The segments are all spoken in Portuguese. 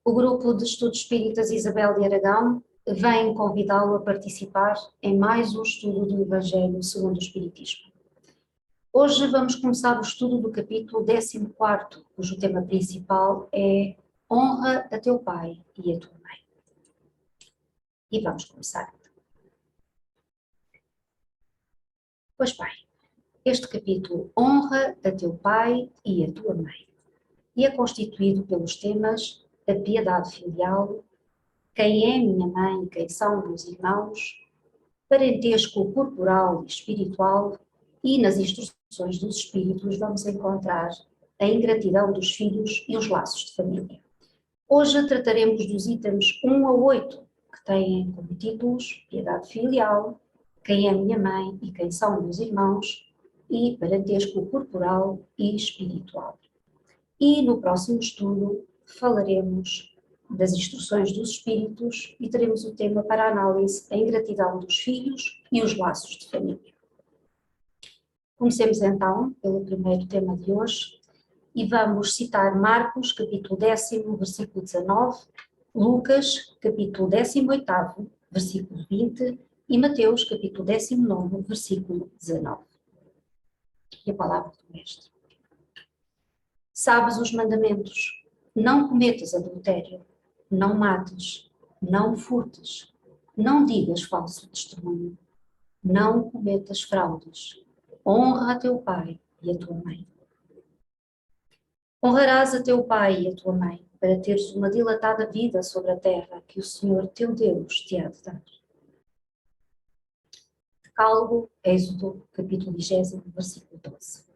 O grupo de estudos espíritas Isabel de Aragão vem convidá-lo a participar em mais um estudo do Evangelho segundo o Espiritismo. Hoje vamos começar o estudo do capítulo 14º, cujo tema principal é Honra a teu pai e a tua mãe. E vamos começar. Pois bem, este capítulo honra a teu pai e a tua mãe e é constituído pelos temas a piedade filial, quem é minha mãe e quem são meus irmãos, parentesco corporal e espiritual, e nas instruções dos espíritos vamos encontrar a ingratidão dos filhos e os laços de família. Hoje trataremos dos itens 1 a 8, que têm como títulos piedade filial, quem é minha mãe e quem são meus irmãos, e parentesco corporal e espiritual. E no próximo estudo falaremos das instruções dos espíritos e teremos o tema para análise a ingratidão dos filhos e os laços de família. Comecemos então pelo primeiro tema de hoje e vamos citar Marcos, capítulo 10º, versículo 19, Lucas, capítulo 18º, versículo 20 e Mateus, capítulo 19º, versículo 19. E a palavra do Mestre. Sabes os mandamentos: não cometas adultério, não mates, não furtes, não digas falso testemunho, não cometas fraudes, honra a teu pai e a tua mãe. Honrarás a teu pai e a tua mãe, para teres uma dilatada vida sobre a terra que o Senhor teu Deus te há de dar. Decálogo, Êxodo, capítulo 20, versículo 12.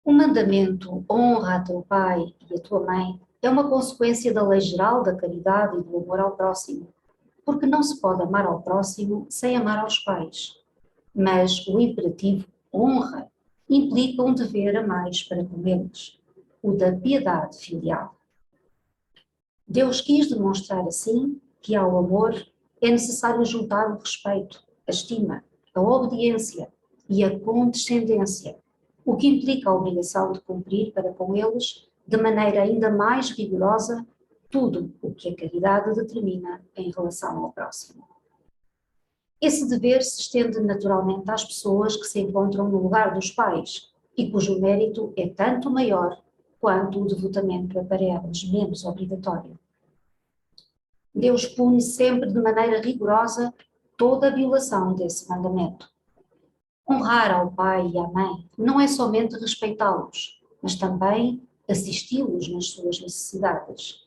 O mandamento honra a teu pai e a tua mãe é uma consequência da lei geral da caridade e do amor ao próximo, porque não se pode amar ao próximo sem amar aos pais. Mas o imperativo honra implica um dever a mais para com eles, o da piedade filial. Deus quis demonstrar assim que ao amor é necessário juntar o respeito, a estima, a obediência e a condescendência, o que implica a obrigação de cumprir para com eles, de maneira ainda mais rigorosa, tudo o que a caridade determina em relação ao próximo. Esse dever se estende naturalmente às pessoas que se encontram no lugar dos pais e cujo mérito é tanto maior quanto o devotamento é para elas menos obrigatório. Deus pune sempre de maneira rigorosa toda a violação desse mandamento. Honrar ao pai e à mãe não é somente respeitá-los, mas também assisti-los nas suas necessidades,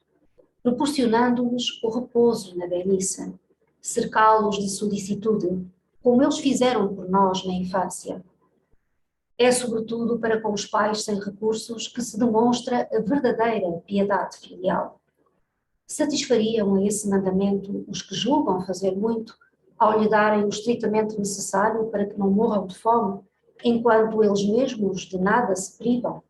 proporcionando-lhes o repouso na velhice, cercá-los de solicitude, como eles fizeram por nós na infância. É sobretudo para com os pais sem recursos que se demonstra a verdadeira piedade filial. Satisfariam a esse mandamento os que julgam fazer muito, ao lhe darem o estritamente necessário para que não morram de fome, enquanto eles mesmos de nada se privam?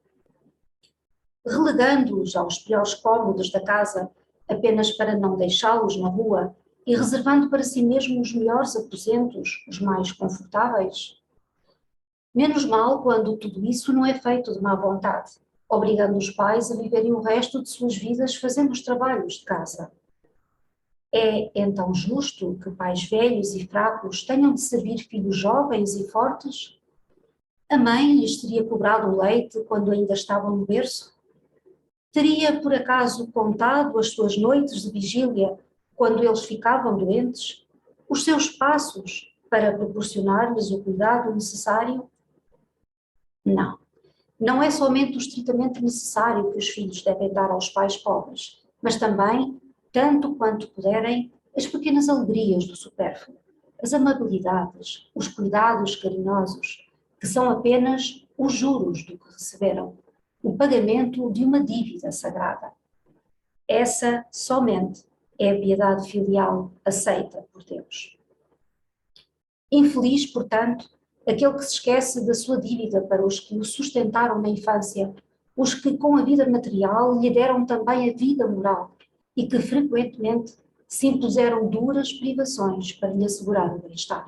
Relegando-os aos piores cômodos da casa, apenas para não deixá-los na rua, e reservando para si mesmo os melhores aposentos, os mais confortáveis? Menos mal quando tudo isso não é feito de má vontade, obrigando os pais a viverem o resto de suas vidas fazendo os trabalhos de casa. É então justo que pais velhos e fracos tenham de servir filhos jovens e fortes? A mãe lhes teria cobrado o leite quando ainda estavam no berço? Teria por acaso contado as suas noites de vigília quando eles ficavam doentes? Os seus passos para proporcionar-lhes o cuidado necessário? Não. Não é somente o estritamente necessário que os filhos devem dar aos pais pobres, mas também, tanto quanto puderem, as pequenas alegrias do supérfluo, as amabilidades, os cuidados carinhosos, que são apenas os juros do que receberam, o pagamento de uma dívida sagrada. Essa somente é a piedade filial aceita por Deus. Infeliz, portanto, aquele que se esquece da sua dívida para os que o sustentaram na infância, os que com a vida material lhe deram também a vida moral e que frequentemente se impuseram duras privações para lhe assegurar o bem-estar.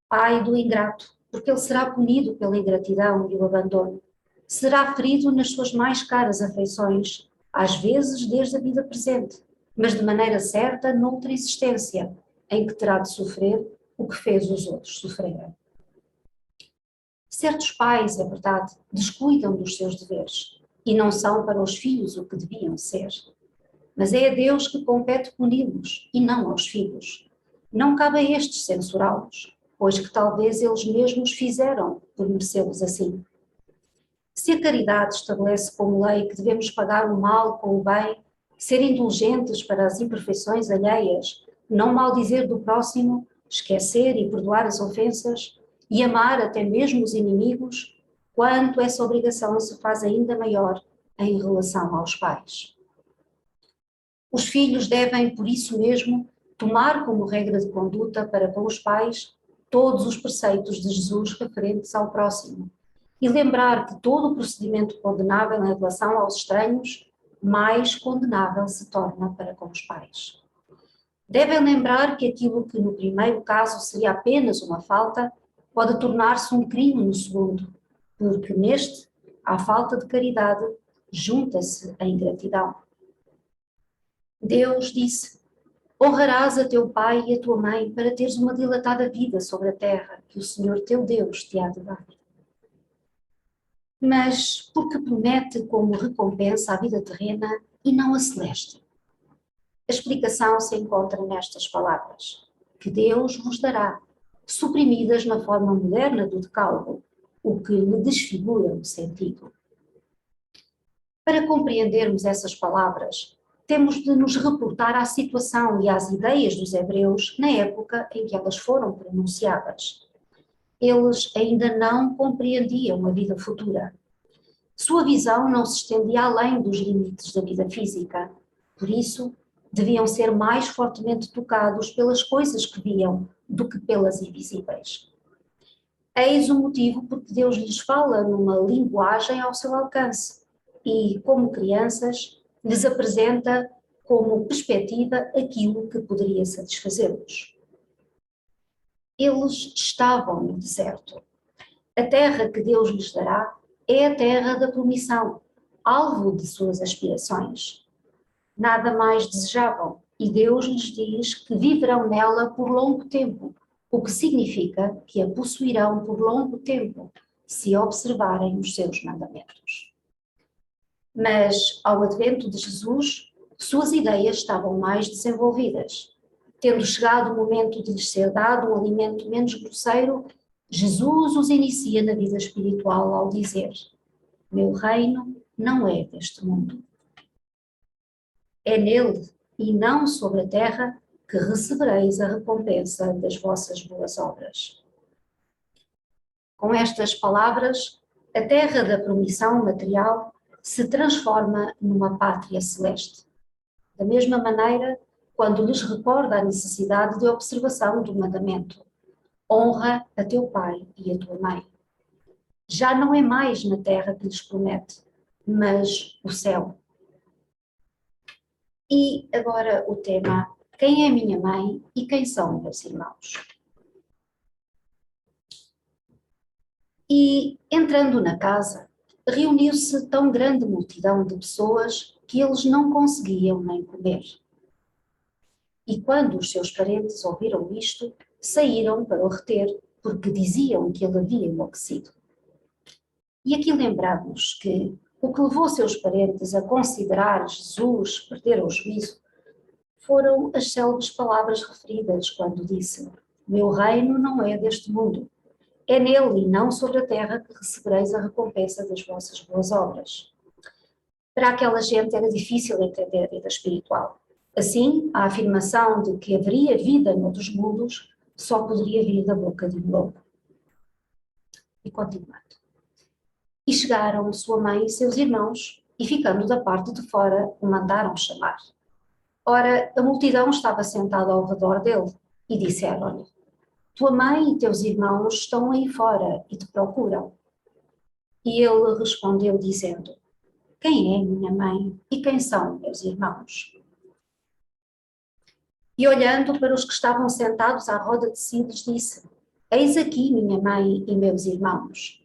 Ai do ingrato, porque ele será punido pela ingratidão e o abandono, será ferido nas suas mais caras afeições às vezes desde a vida presente, mas de maneira certa noutra existência, em que terá de sofrer o que fez os outros sofrerem. Certos pais, é verdade, descuidam dos seus deveres e não são para os filhos o que deviam ser. Mas é a Deus que compete puni-los e não aos filhos. Não cabe a estes censurá-los, pois que talvez eles mesmos fizeram por merecê-los assim. Se a caridade estabelece como lei que devemos pagar o mal com o bem, ser indulgentes para as imperfeições alheias, não maldizer do próximo, esquecer e perdoar as ofensas e amar até mesmo os inimigos, quanto essa obrigação se faz ainda maior em relação aos pais. Os filhos devem, por isso mesmo, tomar como regra de conduta para com os pais todos os preceitos de Jesus referentes ao próximo e lembrar que todo o procedimento condenável em relação aos estranhos, mais condenável se torna para com os pais. Devem lembrar que aquilo que no primeiro caso seria apenas uma falta, pode tornar-se um crime no segundo, porque neste, à falta de caridade, junta-se a ingratidão. Deus disse: honrarás a teu pai e a tua mãe para teres uma dilatada vida sobre a terra que o Senhor teu Deus te há de dar. Mas porque promete como recompensa a vida terrena e não a celeste? A explicação se encontra nestas palavras, que Deus vos dará, suprimidas na forma moderna do decálogo, o que lhe desfigura o sentido. Para compreendermos essas palavras, temos de nos reportar à situação e às ideias dos hebreus na época em que elas foram pronunciadas. Eles ainda não compreendiam a vida futura. Sua visão não se estendia além dos limites da vida física. Por isso, deviam ser mais fortemente tocados pelas coisas que viam do que pelas invisíveis. Eis o motivo porque Deus lhes fala numa linguagem ao seu alcance e, como crianças, lhes apresenta como perspectiva aquilo que poderia satisfazê-los. Eles estavam no deserto. A terra que Deus lhes dará é a terra da promissão, alvo de suas aspirações. Nada mais desejavam e Deus lhes diz que viverão nela por longo tempo, o que significa que a possuirão por longo tempo, se observarem os seus mandamentos. Mas, ao advento de Jesus, suas ideias estavam mais desenvolvidas. Tendo chegado o momento de lhes ser dado um alimento menos grosseiro, Jesus os inicia na vida espiritual ao dizer: meu reino não é deste mundo. É nele, e não sobre a terra, que recebereis a recompensa das vossas boas obras. Com estas palavras, a terra da promissão material se transforma numa pátria celeste. Da mesma maneira, quando lhes recorda a necessidade de observação do mandamento: honra a teu pai e a tua mãe. Já não é mais na terra que lhes promete, mas o céu. E agora o tema: quem é minha mãe e quem são meus irmãos? E, entrando na casa, reuniu-se tão grande multidão de pessoas que eles não conseguiam nem comer. E quando os seus parentes ouviram isto, saíram para o reter, porque diziam que ele havia enlouquecido. E aqui lembramos que o que levou seus parentes a considerar Jesus perder o juízo foram as célebres palavras referidas quando disse: meu reino não é deste mundo. É nele e não sobre a terra que recebereis a recompensa das vossas boas obras. Para aquela gente era difícil entender a vida espiritual. Assim, a afirmação de que haveria vida noutros mundos só poderia vir da boca de um louco. E continuando. E chegaram sua mãe e seus irmãos, e ficando da parte de fora, o mandaram chamar. Ora, a multidão estava sentada ao redor dele, e disseram-lhe: tua mãe e teus irmãos estão aí fora e te procuram. E ele respondeu dizendo: quem é minha mãe e quem são meus irmãos? E olhando para os que estavam sentados à roda de si, lhes disse: eis aqui minha mãe e meus irmãos.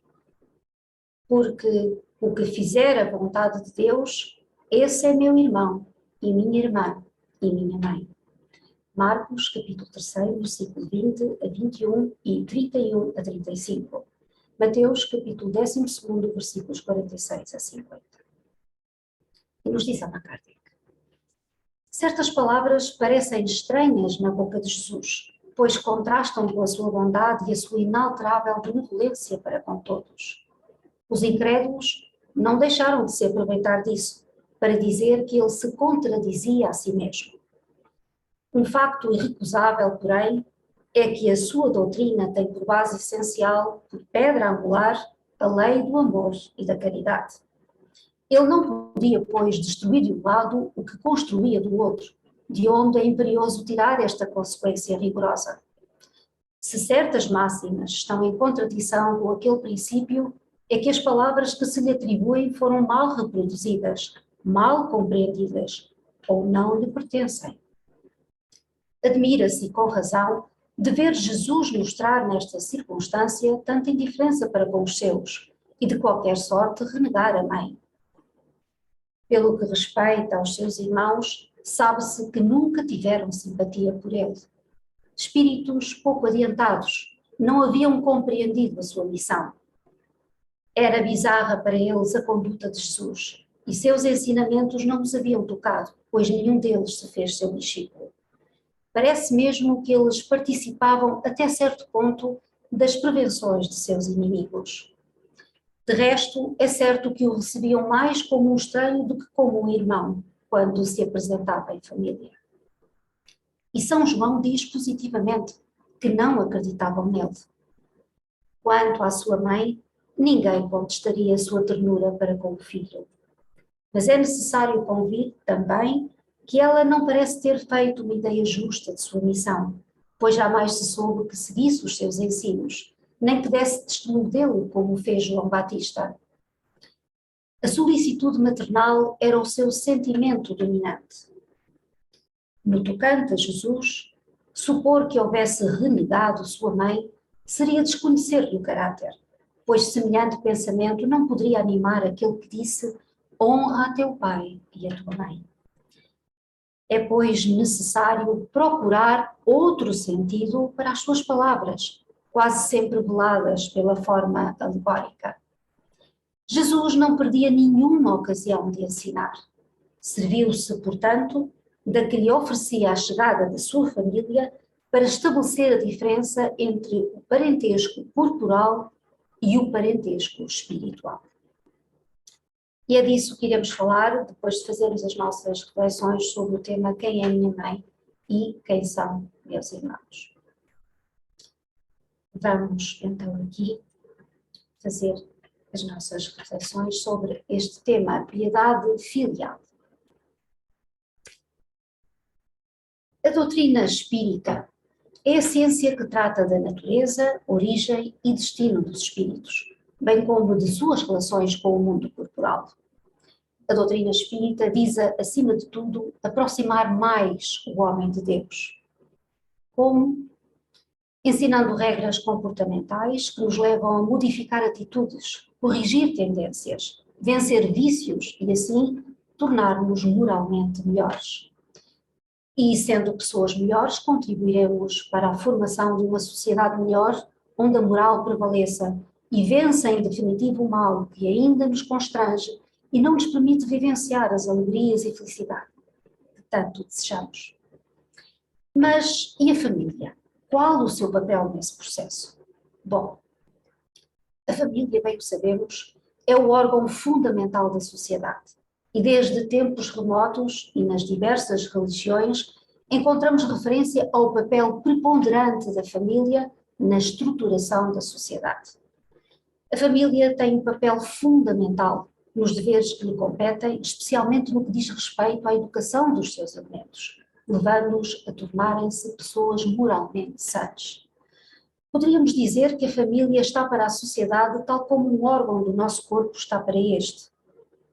Porque o que fizer a vontade de Deus, Esse é meu irmão, e minha irmã, e minha mãe. Marcos, capítulo 3, versículo 20 a 21 e 31 a 35. Mateus, capítulo 12, versículos 46 a 50. E nos diz Allan Kardec: certas palavras parecem estranhas na boca de Jesus, pois contrastam com a sua bondade e a sua inalterável benevolência para com todos. Os incrédulos não deixaram de se aproveitar disso para dizer que ele se contradizia a si mesmo. Um facto irrecusável, porém, é que a sua doutrina tem por base essencial, por pedra angular, a lei do amor e da caridade. Ele não podia, pois, destruir de um lado o que construía do outro, de onde é imperioso tirar esta consequência rigorosa. Se certas máximas estão em contradição com aquele princípio, é que as palavras que se lhe atribuem foram mal reproduzidas, mal compreendidas, ou não lhe pertencem. Admira-se, com razão, de ver Jesus mostrar nesta circunstância tanta indiferença para com os seus e de qualquer sorte renegar a mãe. Pelo que respeita aos seus irmãos, sabe-se que nunca tiveram simpatia por ele. Espíritos pouco adiantados, não haviam compreendido a sua missão. Era bizarra para eles a conduta de Jesus, e seus ensinamentos não os haviam tocado, pois nenhum deles se fez seu discípulo. Parece mesmo que eles participavam até certo ponto das prevenções de seus inimigos. De resto, é certo que o recebiam mais como um estranho do que como um irmão, quando se apresentava em família. E São João diz positivamente que não acreditavam nele. Quanto à sua mãe, ninguém contestaria a sua ternura para com o filho. Mas é necessário convir também que ela não parece ter feito uma ideia justa de sua missão, pois jamais se soube que seguisse os seus ensinos, nem que desse testemunho dele, como fez João Batista. A solicitude maternal era o seu sentimento dominante. No tocante a Jesus, supor que houvesse renegado sua mãe seria desconhecer-lhe o caráter, pois semelhante pensamento não poderia animar aquele que disse: honra a teu pai e a tua mãe. É, pois, necessário procurar outro sentido para as suas palavras, quase sempre veladas pela forma alegórica. Jesus não perdia nenhuma ocasião de ensinar. Serviu-se, portanto, da que lhe oferecia a chegada da sua família para estabelecer a diferença entre o parentesco corporal e o parentesco espiritual. E é disso que iremos falar depois de fazermos as nossas reflexões sobre o tema Quem é minha mãe e quem são meus irmãos. Vamos então aqui fazer as nossas reflexões sobre este tema, piedade filial. A doutrina espírita é a ciência que trata da natureza, origem e destino dos espíritos, bem como de suas relações com o mundo corporal. A doutrina espírita visa, acima de tudo, aproximar mais o homem de Deus. Como? Ensinando regras comportamentais que nos levam a modificar atitudes, corrigir tendências, vencer vícios e, assim, tornar-nos moralmente melhores. E, sendo pessoas melhores, contribuiremos para a formação de uma sociedade melhor, onde a moral prevaleça e vença em definitivo o mal que ainda nos constrange e não nos permite vivenciar as alegrias e felicidade que tanto desejamos. Mas e a família? Qual o seu papel nesse processo? Bom, a família, bem o sabemos, é o órgão fundamental da sociedade. E desde tempos remotos e nas diversas religiões, encontramos referência ao papel preponderante da família na estruturação da sociedade. A família tem um papel fundamental nos deveres que lhe competem, especialmente no que diz respeito à educação dos seus elementos, levando-os a tornarem-se pessoas moralmente sãs. Poderíamos dizer que a família está para a sociedade tal como um órgão do nosso corpo está para este.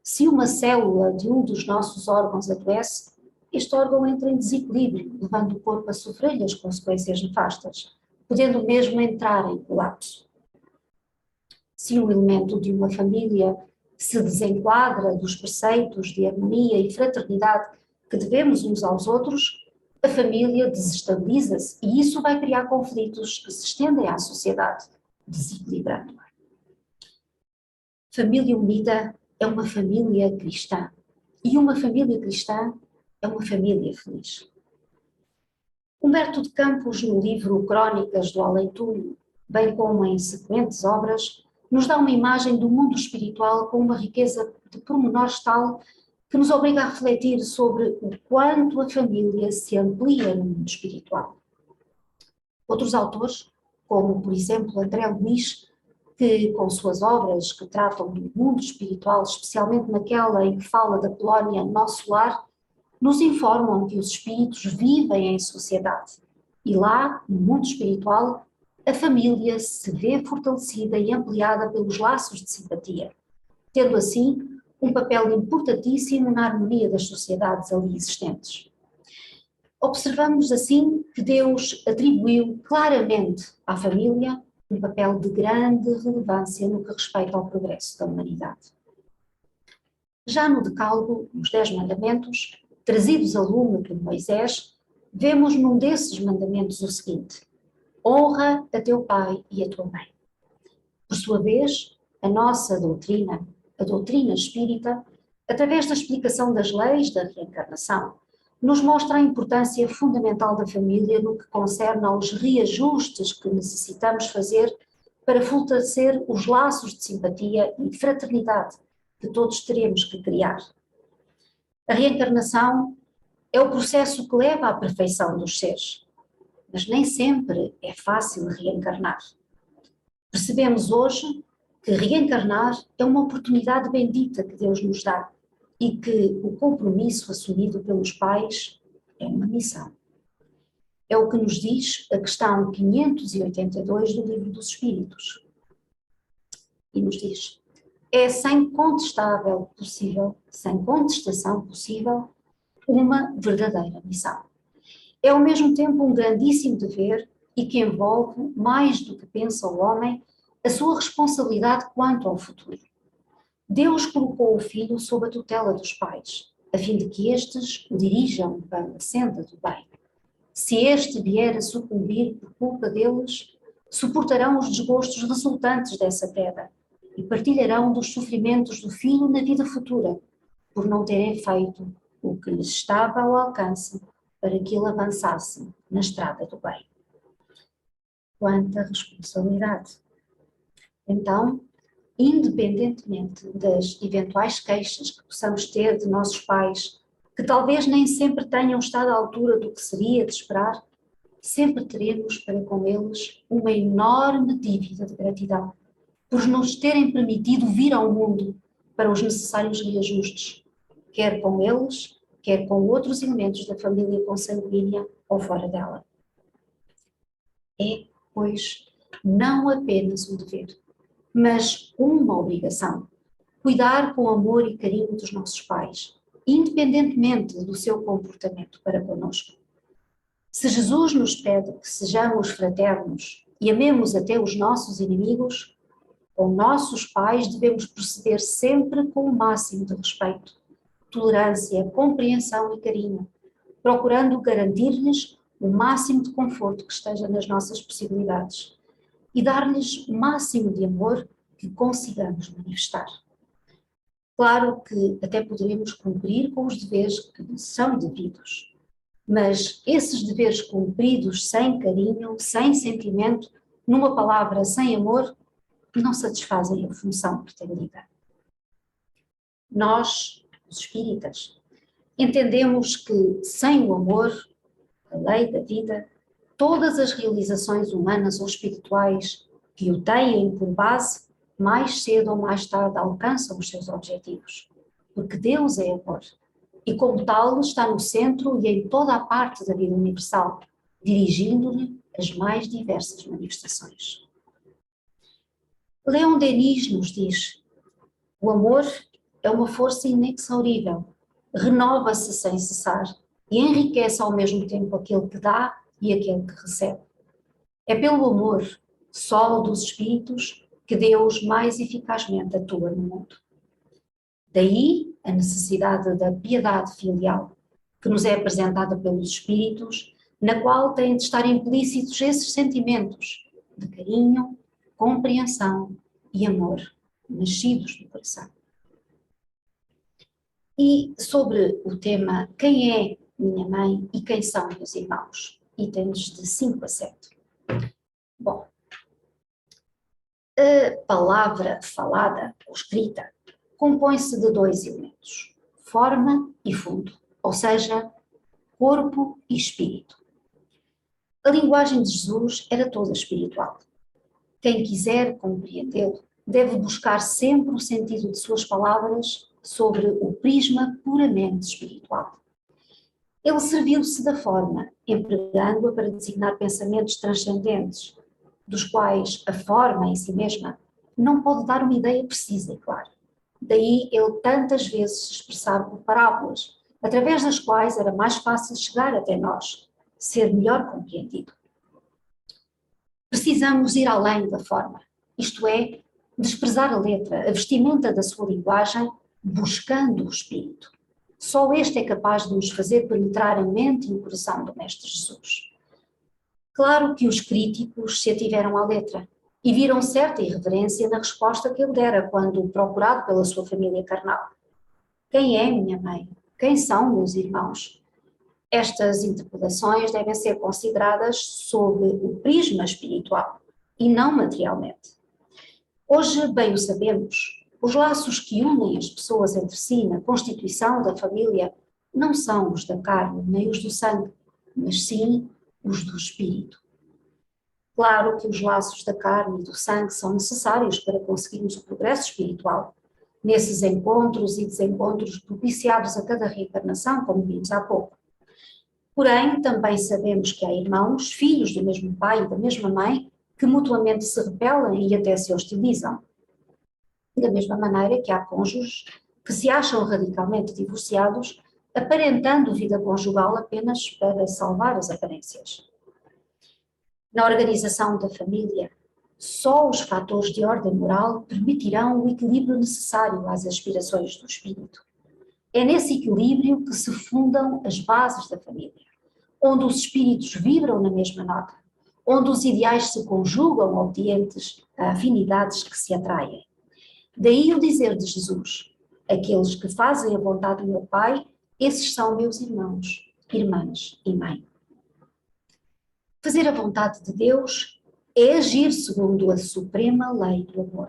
Se uma célula de um dos nossos órgãos adoece, este órgão entra em desequilíbrio, levando o corpo a sofrer as consequências nefastas, podendo mesmo entrar em colapso. Se um elemento de uma família se desenquadra dos preceitos de harmonia e fraternidade que devemos uns aos outros, a família desestabiliza-se e isso vai criar conflitos que se estendem à sociedade, desequilibrando-a. Família unida é uma família cristã e uma família cristã é uma família feliz. Humberto de Campos, no livro Crónicas do Além-Túmulo, bem como em sequentes obras, nos dá uma imagem do mundo espiritual com uma riqueza de pormenores tal que nos obriga a refletir sobre o quanto a família se amplia no mundo espiritual. Outros autores, como por exemplo André Luiz, que com suas obras que tratam do mundo espiritual, especialmente naquela em que fala da Polónia Nosso Lar, nos informam que os espíritos vivem em sociedade e lá, no mundo espiritual, a família se vê fortalecida e ampliada pelos laços de simpatia, tendo assim um papel importantíssimo na harmonia das sociedades ali existentes. Observamos assim que Deus atribuiu claramente à família um papel de grande relevância no que respeita ao progresso da humanidade. Já no Decálogo, nos 10 mandamentos, trazidos a lume por Moisés, vemos num desses mandamentos o seguinte: honra a teu pai e a tua mãe. Por sua vez, a nossa doutrina, a doutrina espírita, através da explicação das leis da reencarnação, nos mostra a importância fundamental da família no que concerne aos reajustes que necessitamos fazer para fortalecer os laços de simpatia e fraternidade que todos teremos que criar. A reencarnação é o processo que leva à perfeição dos seres, mas nem sempre é fácil reencarnar. Percebemos hoje que reencarnar é uma oportunidade bendita que Deus nos dá e que o compromisso assumido pelos pais é uma missão. É o que nos diz a questão 582 do Livro dos Espíritos. E nos diz: é sem contestação possível, uma verdadeira missão. É ao mesmo tempo um grandíssimo dever e que envolve, mais do que pensa o homem, a sua responsabilidade quanto ao futuro. Deus colocou o filho sob a tutela dos pais, a fim de que estes o dirijam para a senda do bem. Se este vier a sucumbir por culpa deles, suportarão os desgostos resultantes dessa queda e partilharão dos sofrimentos do filho na vida futura, por não terem feito o que lhes estava ao alcance para que ele avançasse na estrada do bem. Quanta responsabilidade! Então, independentemente das eventuais queixas que possamos ter de nossos pais, que talvez nem sempre tenham estado à altura do que seria de esperar, sempre teremos para com eles uma enorme dívida de gratidão, por nos terem permitido vir ao mundo para os necessários reajustes, quer com eles, quer com outros elementos da família consanguínea ou fora dela. É, pois, não apenas um dever, mas uma obrigação, cuidar com amor e carinho dos nossos pais, independentemente do seu comportamento para conosco. Se Jesus nos pede que sejamos fraternos e amemos até os nossos inimigos, com nossos pais devemos proceder sempre com o máximo de respeito, tolerância, compreensão e carinho, procurando garantir-lhes o máximo de conforto que esteja nas nossas possibilidades e dar-lhes o máximo de amor que consigamos manifestar. Claro que até poderemos cumprir com os deveres que lhes são devidos, mas esses deveres cumpridos sem carinho, sem sentimento, numa palavra, sem amor, não satisfazem a função pretendida. Nós, os espíritas, entendemos que sem o amor, a lei da vida, todas as realizações humanas ou espirituais que o têm por base, mais cedo ou mais tarde alcançam os seus objetivos, porque Deus é amor e como tal está no centro e em toda a parte da vida universal, dirigindo-lhe as mais diversas manifestações. Leon Denis nos diz: o amor é uma força inexaurível, renova-se sem cessar e enriquece ao mesmo tempo aquele que dá e aquele que recebe. É pelo amor, sol dos espíritos, que Deus mais eficazmente atua no mundo. Daí a necessidade da piedade filial, que nos é apresentada pelos Espíritos, na qual têm de estar implícitos esses sentimentos de carinho, compreensão e amor, nascidos do coração. E sobre o tema quem é minha mãe e quem são meus irmãos, itens de 5 a 7. Bom, a palavra falada ou escrita compõe-se de 2 elementos, forma e fundo, ou seja, corpo e espírito. A linguagem de Jesus era toda espiritual. Quem quiser compreendê-lo deve buscar sempre o sentido de suas palavras sobre o prisma puramente espiritual. Ele serviu-se da forma, empregando-a para designar pensamentos transcendentes, dos quais a forma em si mesma não pode dar uma ideia precisa e clara. Daí ele tantas vezes se expressava por parábolas, através das quais era mais fácil chegar até nós, ser melhor compreendido. Precisamos ir além da forma, isto é, desprezar a letra, a vestimenta da sua linguagem, buscando o espírito. Só este é capaz de nos fazer penetrar a mente e o coração do Mestre Jesus. Claro que os críticos se ativeram à letra e viram certa irreverência na resposta que ele dera quando procurado pela sua família carnal. Quem é minha mãe? Quem são meus irmãos? Estas interpelações devem ser consideradas sob o prisma espiritual e não materialmente. Hoje bem o sabemos, os laços que unem as pessoas entre si na constituição da família não são os da carne nem os do sangue, mas sim os do espírito. Claro que os laços da carne e do sangue são necessários para conseguirmos o progresso espiritual, nesses encontros e desencontros propiciados a cada reencarnação, como vimos há pouco. Porém, também sabemos que há irmãos, filhos do mesmo pai e da mesma mãe, que mutuamente se repelem e até se hostilizam. Da mesma maneira que há cônjuges que se acham radicalmente divorciados, aparentando vida conjugal apenas para salvar as aparências. Na organização da família, só os fatores de ordem moral permitirão o equilíbrio necessário às aspirações do espírito. É nesse equilíbrio que se fundam as bases da família, onde os espíritos vibram na mesma nota, onde os ideais se conjugam obedientes a afinidades que se atraem. Daí o dizer de Jesus: aqueles que fazem a vontade do meu Pai, esses são meus irmãos, irmãs e mãe. Fazer a vontade de Deus é agir segundo a suprema lei do amor,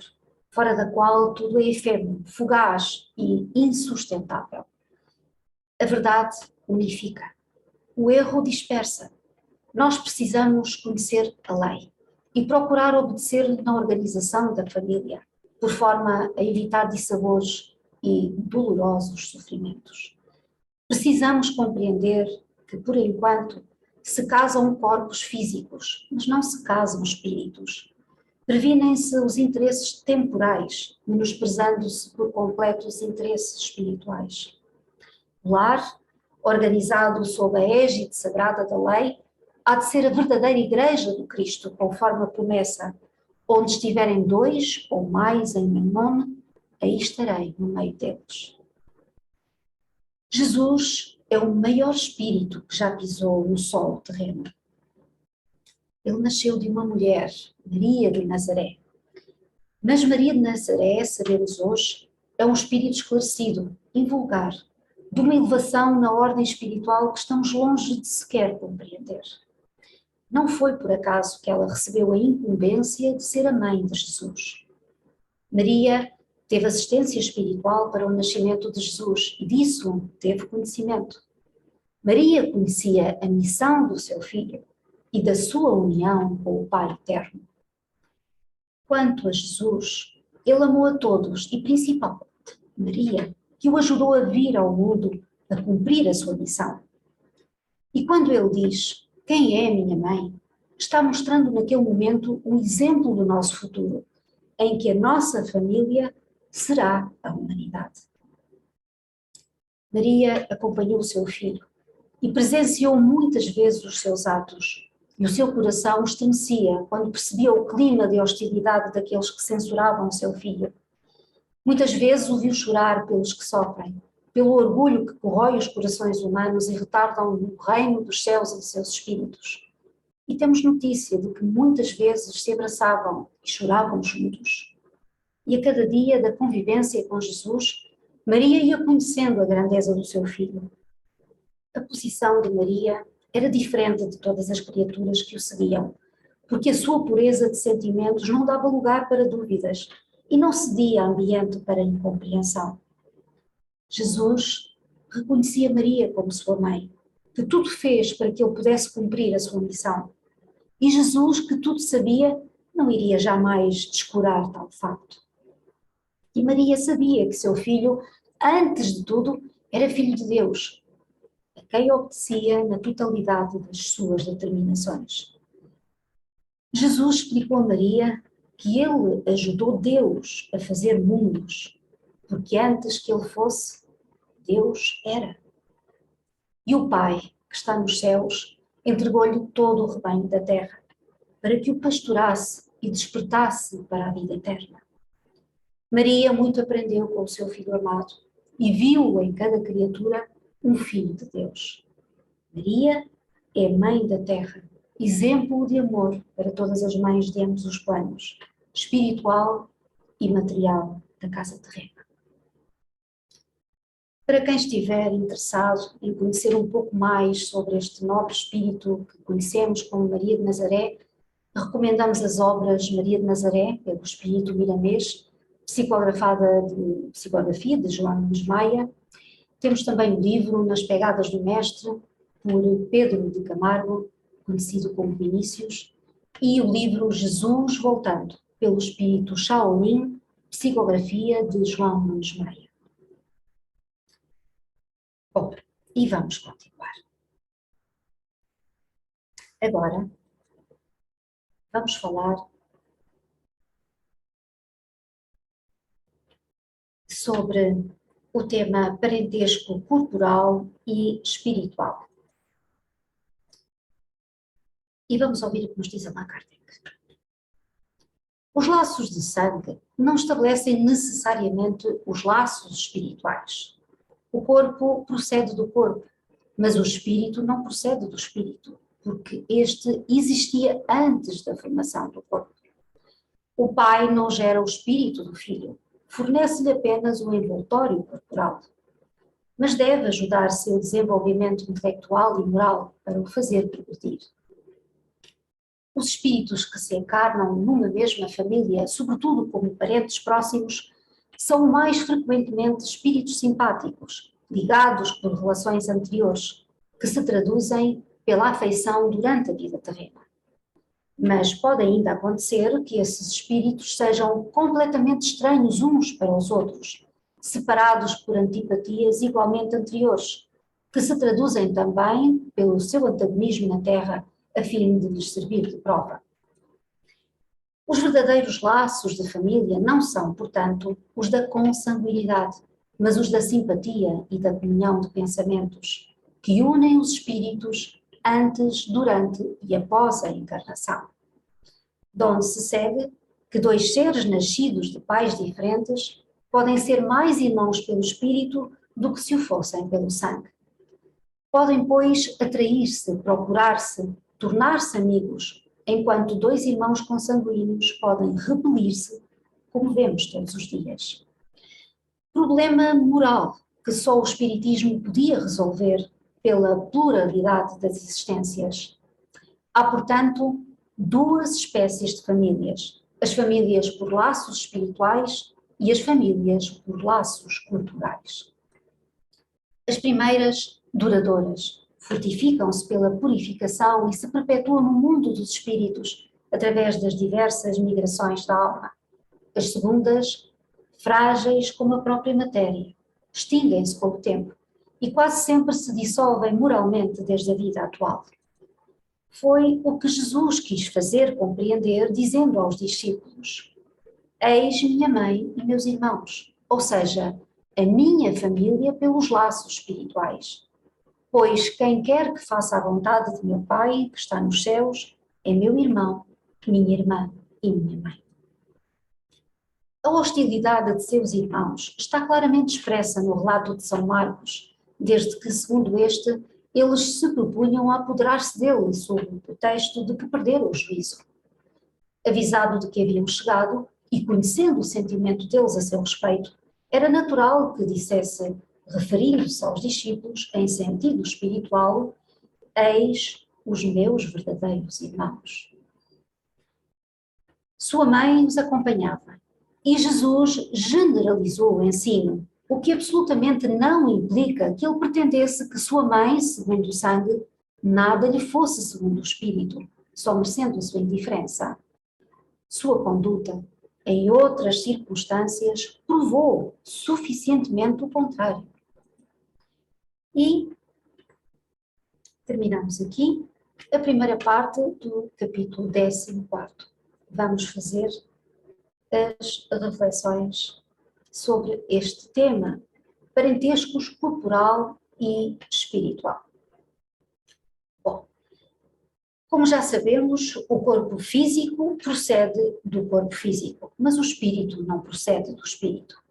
fora da qual tudo é efêmero, fugaz e insustentável. A verdade unifica, o erro dispersa. Nós precisamos conhecer a lei e procurar obedecer na organização da família, por forma a evitar dissabores e dolorosos sofrimentos. Precisamos compreender que, por enquanto, se casam corpos físicos, mas não se casam espíritos. Previnem-se os interesses temporais, menosprezando-se por completo os interesses espirituais. O lar, organizado sob a égide sagrada da lei, há de ser a verdadeira Igreja do Cristo, conforme a promessa: onde estiverem 2 ou mais em meu nome, aí estarei no meio deles. Jesus é o maior espírito que já pisou no solo terreno. Ele nasceu de uma mulher, Maria de Nazaré. Mas Maria de Nazaré, sabemos hoje, é um espírito esclarecido, invulgar, de uma elevação na ordem espiritual que estamos longe de sequer compreender. Não foi por acaso que ela recebeu a incumbência de ser a mãe de Jesus. Maria teve assistência espiritual para o nascimento de Jesus e disso teve conhecimento. Maria conhecia a missão do seu filho e da sua união com o Pai Eterno. Quanto a Jesus, ele amou a todos e principalmente Maria, que o ajudou a vir ao mundo a cumprir a sua missão. E quando ele diz: quem é minha mãe?, está mostrando naquele momento um exemplo do nosso futuro, em que a nossa família será a humanidade. Maria acompanhou o seu filho e presenciou muitas vezes os seus atos, e o seu coração estremecia quando percebia o clima de hostilidade daqueles que censuravam o seu filho. Muitas vezes o viu chorar pelos que sofrem, pelo orgulho que corrói os corações humanos e retardam o reino dos céus e de seus espíritos. E temos notícia de que muitas vezes se abraçavam e choravam juntos. E a cada dia da convivência com Jesus, Maria ia conhecendo a grandeza do seu filho. A posição de Maria era diferente de todas as criaturas que o seguiam, porque a sua pureza de sentimentos não dava lugar para dúvidas e não cedia ambiente para incompreensão. Jesus reconhecia Maria como sua mãe, que tudo fez para que ele pudesse cumprir a sua missão. E Jesus, que tudo sabia, não iria jamais descurar tal facto. E Maria sabia que seu filho, antes de tudo, era filho de Deus, a quem obedecia na totalidade das suas determinações. Jesus explicou a Maria que ele ajudou Deus a fazer mundos, porque antes que ele fosse, Deus era. E o Pai, que está nos céus, entregou-lhe todo o rebanho da terra, para que o pastorasse e despertasse para a vida eterna. Maria muito aprendeu com o seu filho amado e viu em cada criatura um filho de Deus. Maria é mãe da terra, exemplo de amor para todas as mães de ambos os planos, espiritual e material da casa terrena. Para quem estiver interessado em conhecer um pouco mais sobre este nobre espírito que conhecemos como Maria de Nazaré, recomendamos as obras Maria de Nazaré, pelo Espírito Miramês, psicografia de João Nunes Maia. Temos também o livro Nas Pegadas do Mestre, por Pedro de Camargo, conhecido como Vinícius, e o livro Jesus Voltando, pelo Espírito Shaolin, psicografia de João Nunes Maia. Bom, e vamos continuar. Agora, vamos falar sobre o tema parentesco corporal e espiritual. E vamos ouvir o que nos diz Allan Kardec. Os laços de sangue não estabelecem necessariamente os laços espirituais. O corpo procede do corpo, mas o espírito não procede do espírito, porque este existia antes da formação do corpo. O pai não gera o espírito do filho, fornece-lhe apenas o envoltório corporal, mas deve ajudar seu desenvolvimento intelectual e moral para o fazer progredir. Os espíritos que se encarnam numa mesma família, sobretudo como parentes próximos, são mais frequentemente espíritos simpáticos, ligados por relações anteriores, que se traduzem pela afeição durante a vida terrena. Mas pode ainda acontecer que esses espíritos sejam completamente estranhos uns para os outros, separados por antipatias igualmente anteriores, que se traduzem também pelo seu antagonismo na Terra, a fim de lhes servir de prova. Os verdadeiros laços de família não são, portanto, os da consanguinidade, mas os da simpatia e da comunhão de pensamentos, que unem os espíritos antes, durante e após a encarnação. De onde se segue que dois seres nascidos de pais diferentes podem ser mais irmãos pelo espírito do que se o fossem pelo sangue. Podem, pois, atrair-se, procurar-se, tornar-se amigos, enquanto dois irmãos consanguíneos podem repelir-se, como vemos todos os dias. Problema moral que só o Espiritismo podia resolver pela pluralidade das existências. Há, portanto, duas espécies de famílias: as famílias por laços espirituais e as famílias por laços culturais. As primeiras, duradouras, fortificam-se pela purificação e se perpetuam no mundo dos espíritos através das diversas migrações da alma. As segundas, frágeis como a própria matéria, extinguem-se com o tempo e quase sempre se dissolvem moralmente desde a vida atual. Foi o que Jesus quis fazer compreender, dizendo aos discípulos: eis minha mãe e meus irmãos, ou seja, a minha família pelos laços espirituais. Pois quem quer que faça a vontade de meu Pai, que está nos céus, é meu irmão, minha irmã e minha mãe. A hostilidade de seus irmãos está claramente expressa no relato de São Marcos, desde que, segundo este, eles se propunham a apoderar-se dele sob o pretexto de que perderam o juízo. Avisado de que haviam chegado e conhecendo o sentimento deles a seu respeito, era natural que dissesse, referindo-se aos discípulos em sentido espiritual, eis os meus verdadeiros irmãos. Sua mãe os acompanhava e Jesus generalizou o ensino, o que absolutamente não implica que ele pretendesse que sua mãe, segundo o sangue, nada lhe fosse segundo o espírito, só merecendo a sua indiferença. Sua conduta, em outras circunstâncias, provou suficientemente o contrário. E terminamos aqui a primeira parte do capítulo 14. Vamos fazer as reflexões sobre este tema, parentescos corporal e espiritual. Bom, como já sabemos, o corpo físico procede do corpo físico, mas o espírito não procede do espírito.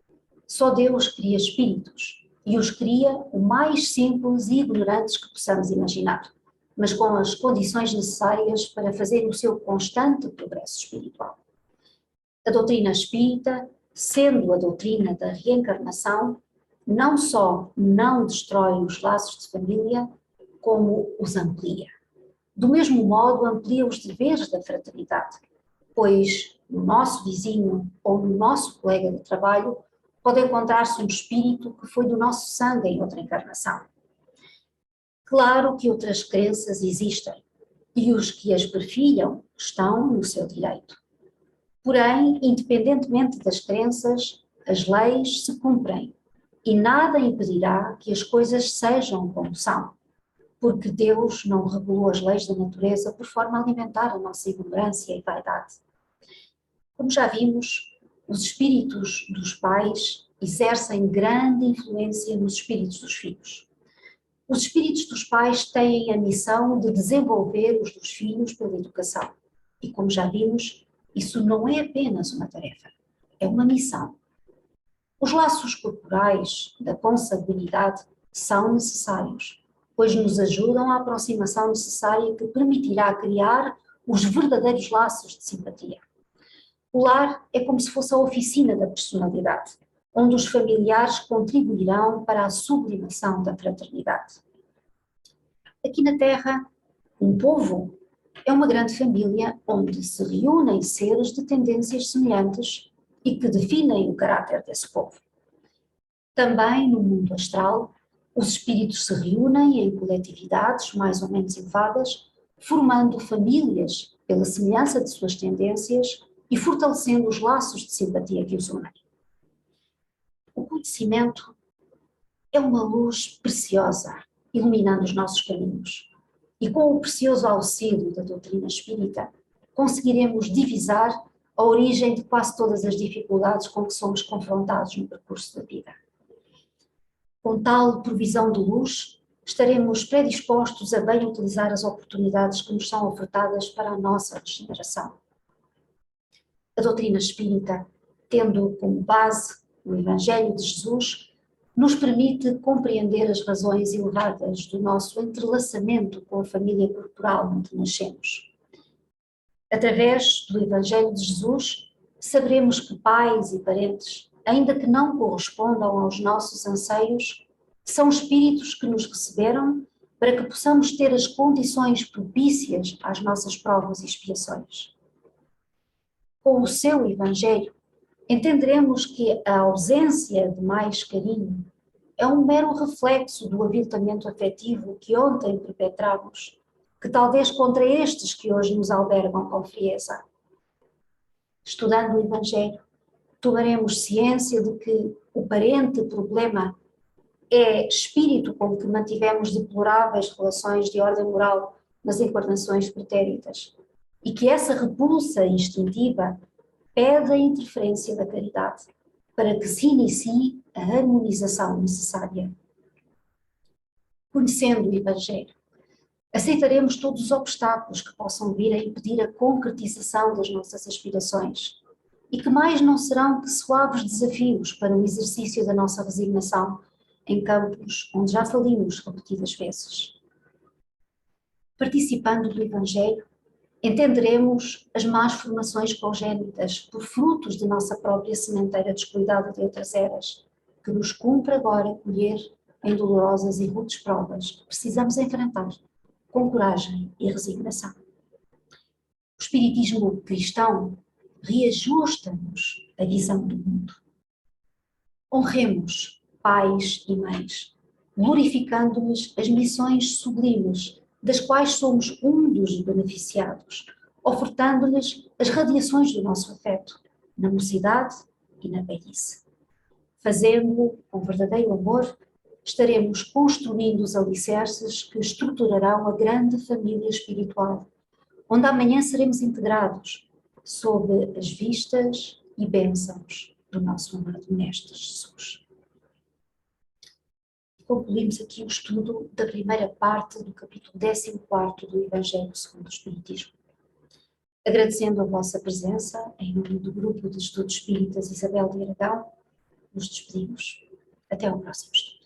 Só Deus cria espíritos, e os cria o mais simples e ignorantes que possamos imaginar, mas com as condições necessárias para fazer o seu constante progresso espiritual. A doutrina espírita, sendo a doutrina da reencarnação, não só não destrói os laços de família, como os amplia. Do mesmo modo, amplia os deveres da fraternidade, pois no nosso vizinho ou no nosso colega de trabalho pode encontrar-se um espírito que foi do nosso sangue em outra encarnação. Claro que outras crenças existem, e os que as perfilham estão no seu direito. Porém, independentemente das crenças, as leis se cumprem, e nada impedirá que as coisas sejam como são, porque Deus não regulou as leis da natureza por forma a alimentar a nossa ignorância e vaidade. Como já vimos, os espíritos dos pais exercem grande influência nos espíritos dos filhos. Os espíritos dos pais têm a missão de desenvolver os dos filhos pela educação. E como já vimos, isso não é apenas uma tarefa, é uma missão. Os laços corporais da consanguinidade são necessários, pois nos ajudam à aproximação necessária que permitirá criar os verdadeiros laços de simpatia. O lar é como se fosse a oficina da personalidade, onde os familiares contribuirão para a sublimação da fraternidade. Aqui na Terra, um povo é uma grande família onde se reúnem seres de tendências semelhantes e que definem o caráter desse povo. Também no mundo astral, os espíritos se reúnem em coletividades mais ou menos elevadas, formando famílias pela semelhança de suas tendências e fortalecendo os laços de simpatia que os unem. O conhecimento é uma luz preciosa, iluminando os nossos caminhos. E com o precioso auxílio da doutrina espírita, conseguiremos divisar a origem de quase todas as dificuldades com que somos confrontados no percurso da vida. Com tal provisão de luz, estaremos predispostos a bem utilizar as oportunidades que nos são ofertadas para a nossa regeneração. A doutrina espírita, tendo como base o Evangelho de Jesus, nos permite compreender as razões elevadas do nosso entrelaçamento com a família corporal onde nascemos. Através do Evangelho de Jesus, saberemos que pais e parentes, ainda que não correspondam aos nossos anseios, são espíritos que nos receberam para que possamos ter as condições propícias às nossas provas e expiações. Com o seu Evangelho, entenderemos que a ausência de mais carinho é um mero reflexo do aviltamento afetivo que ontem perpetramos, que talvez contra estes que hoje nos albergam com frieza. Estudando o Evangelho, tomaremos ciência de que o parente problema é espírito com que mantivemos deploráveis relações de ordem moral nas encarnações pretéritas, e que essa repulsa instintiva pede a interferência da caridade para que se inicie a harmonização necessária. Conhecendo o Evangelho, aceitaremos todos os obstáculos que possam vir a impedir a concretização das nossas aspirações, e que mais não serão que suaves desafios para o exercício da nossa resignação em campos onde já falimos repetidas vezes. Participando do Evangelho, entenderemos as más formações congénitas por frutos de nossa própria sementeira descuidada de outras eras, que nos cumpre agora colher em dolorosas e rudes provas que precisamos enfrentar com coragem e resignação. O espiritismo cristão reajusta-nos a visão do mundo. Honremos pais e mães, glorificando-lhes as missões sublimes, das quais somos um dos beneficiados, ofertando-lhes as radiações do nosso afeto, na mocidade e na velhice. Fazendo-o com verdadeiro amor, estaremos construindo os alicerces que estruturarão a grande família espiritual, onde amanhã seremos integrados sob as vistas e bênçãos do nosso amado Mestre Jesus. Concluímos aqui o estudo da primeira parte do capítulo 14 do Evangelho segundo o Espiritismo. Agradecendo a vossa presença, em nome do Grupo de Estudos Espíritas Isabel de Aragão, nos despedimos. Até ao próximo estudo.